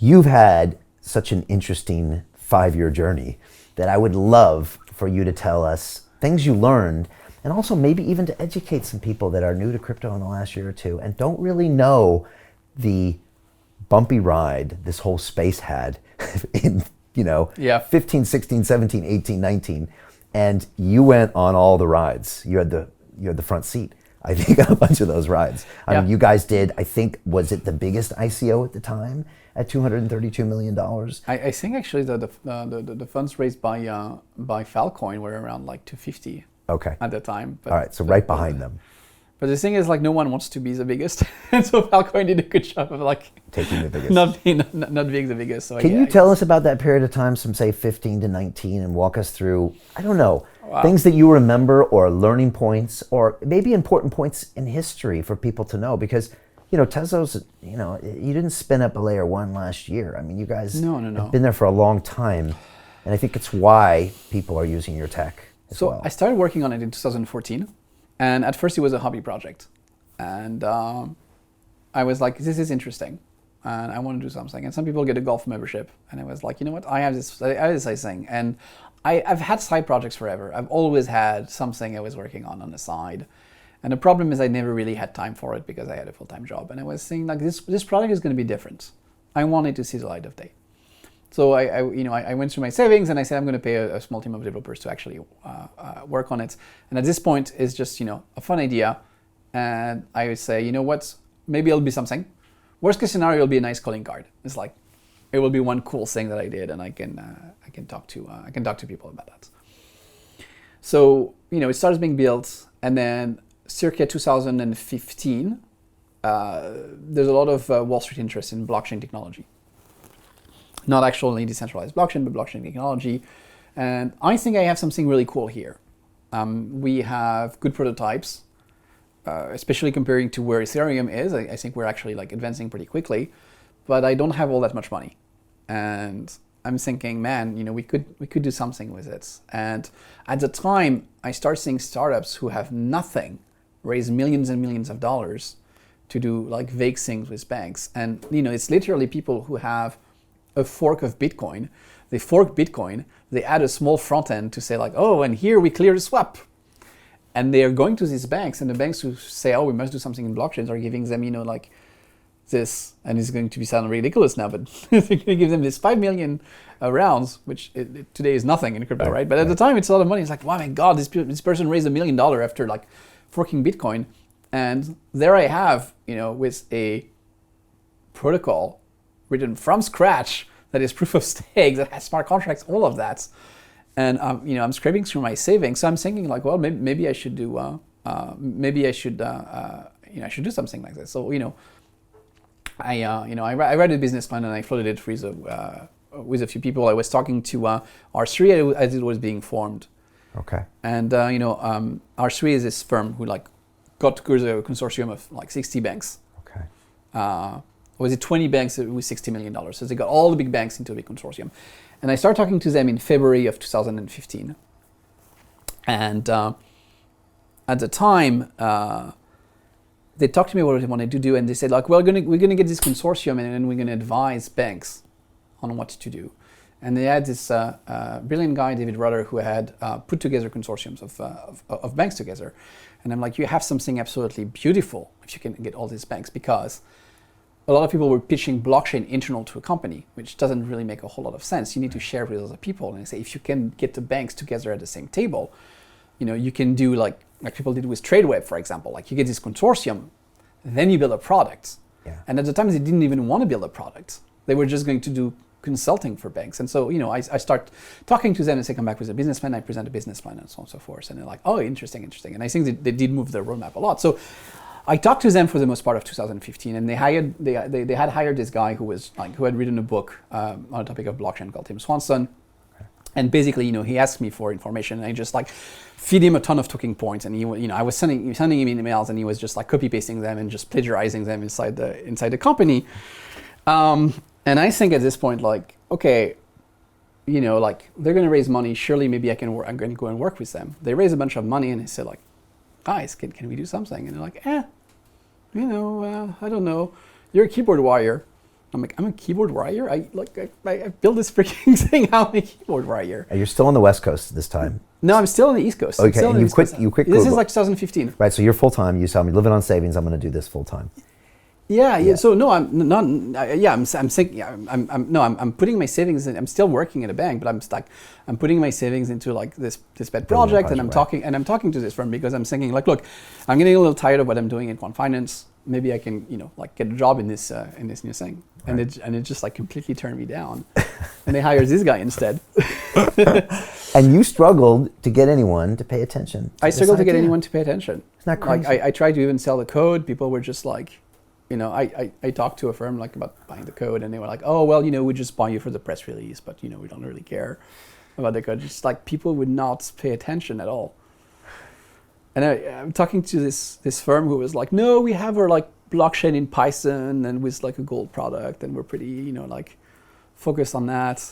you've had such an interesting 5-year journey that I would love for you to tell us things you learned, and also maybe even to educate some people that are new to crypto in the last year or two and don't really know the bumpy ride this whole space had in 15, 16, 17, 18, 19. And you went on all the rides. You had the front seat, I think, on a bunch of those rides. I mean, you guys did, I think, was it the biggest ICO at the time at $232 million? I think actually the funds raised by Filecoin were around like 250 at the time. All right, so right behind them. But the thing is, like, no one wants to be the biggest, and so Filecoin did a good job of like taking the biggest, not being the biggest. So can you tell us about that period of time, from say 15 to 19, and walk us through, I don't know, things that you remember, or learning points, or maybe important points in history for people to know? Because Tezos, you didn't spin up a layer 1 last year. I mean, you guys have been there for a long time, and I think it's why people are using your tech as well. I started working on it in 2014. And at first it was a hobby project. And I was like, this is interesting. And I want to do something. And some people get a golf membership. And I was like, you know what? I have this thing. And I've had side projects forever. I've always had something I was working on the side. And the problem is I never really had time for it because I had a full-time job. And I was saying, like, this project is going to be different. I wanted to see the light of day. So I went through my savings and I said I'm going to pay a small team of developers to actually work on it. And at this point, it's just a fun idea. And I would say, you know what, maybe it'll be something. Worst case scenario, it'll be a nice calling card. It's like it will be one cool thing that I did, and I can talk to people about that. So it starts being built, and then circa 2015, there's a lot of Wall Street interest in blockchain technology. Not actually decentralized blockchain, but blockchain technology. And I think I have something really cool here. We have good prototypes, especially comparing to where Ethereum is. I think we're actually like advancing pretty quickly, but I don't have all that much money. And I'm thinking, man, we could do something with it. And at the time, I start seeing startups who have nothing raise millions and millions of dollars to do like vague things with banks. And it's literally people who have a fork of Bitcoin. They fork Bitcoin, they add a small front end to say like, oh, and here we clear the swap. And they are going to these banks, and the banks who say, oh, we must do something in blockchains are giving them, like this, and it's going to be sounding ridiculous now, but they're going to give them this 5 million rounds, which today is nothing in crypto, right? But at the time, it's a lot of money. It's like, wow, my God, this person raised $1 million after like forking Bitcoin. And there I have, with a protocol written from scratch that is proof of stake, that has smart contracts, all of that. And I'm scraping through my savings. So I'm thinking like, well, maybe I should do I should do something like this. So I read a business plan and I floated it with a few people. I was talking to R3 as it was being formed. Okay. And R3 is this firm who like got together a consortium of like 60 banks. Okay. Was it 20 banks with $60 million? So they got all the big banks into a big consortium. And I started talking to them in February of 2015. And at the time, they talked to me what they wanted to do, and they said, like, well, we're gonna get this consortium, and then we're gonna advise banks on what to do. And they had this brilliant guy, David Rudder, who had put together consortiums of banks together. And I'm like, you have something absolutely beautiful if you can get all these banks, because a lot of people were pitching blockchain internal to a company, which doesn't really make a whole lot of sense. You need to share with other people. And I say, if you can get the banks together at the same table, you can do like people did with TradeWeb, for example. Like you get this consortium, then you build a product. Yeah. And at the time, they didn't even want to build a product. They were just going to do consulting for banks. And so, I start talking to them and say, come back with a business plan. I present a business plan and so on and so forth. And they're like, oh, interesting. And I think they did move their roadmap a lot. So I talked to them for the most part of 2015, and they had hired this guy who had written a book on the topic of blockchain called Tim Swanson. And basically, he asked me for information, and I just like feed him a ton of talking points. And I was sending him emails, and he was just like copy pasting them and just plagiarizing them inside the company. And I think at this point, like, okay, like they're going to raise money. Surely, maybe I'm going to go and work with them. They raise a bunch of money, and I said like, guys, can we do something? And they're like, I don't know. You're a keyboard warrior. I'm like, I'm a keyboard warrior. I built this freaking thing. I'm a keyboard warrior. You're still on the West Coast this time. No, I'm still on the East Coast. Okay, and you quit This is Google. like 2015. Right, so you're full time. You tell me living on savings. I'm going to do this full time. Yeah. So no, I'm not. I'm thinking. I'm putting my savings in. I'm still working at a bank, but I'm putting my savings into like this pet project, and I'm talking to this firm because I'm thinking like, look, I'm getting a little tired of what I'm doing in quant finance. Maybe I can, like get a job in this new thing. Right. And it just like completely turned me down, and they hired this guy instead. And you struggled to get anyone to pay attention. I struggled to get anyone to pay attention. Isn't that crazy? Like I tried to even sell the code. People were just like, I talked to a firm like about buying the code, and they were like, oh well, we just buy you for the press release, but we don't really care about the code. Just like people would not pay attention at all. And I'm talking to this firm who was like, no, we have our like blockchain in Python and with like a gold product, and we're pretty, like focused on that.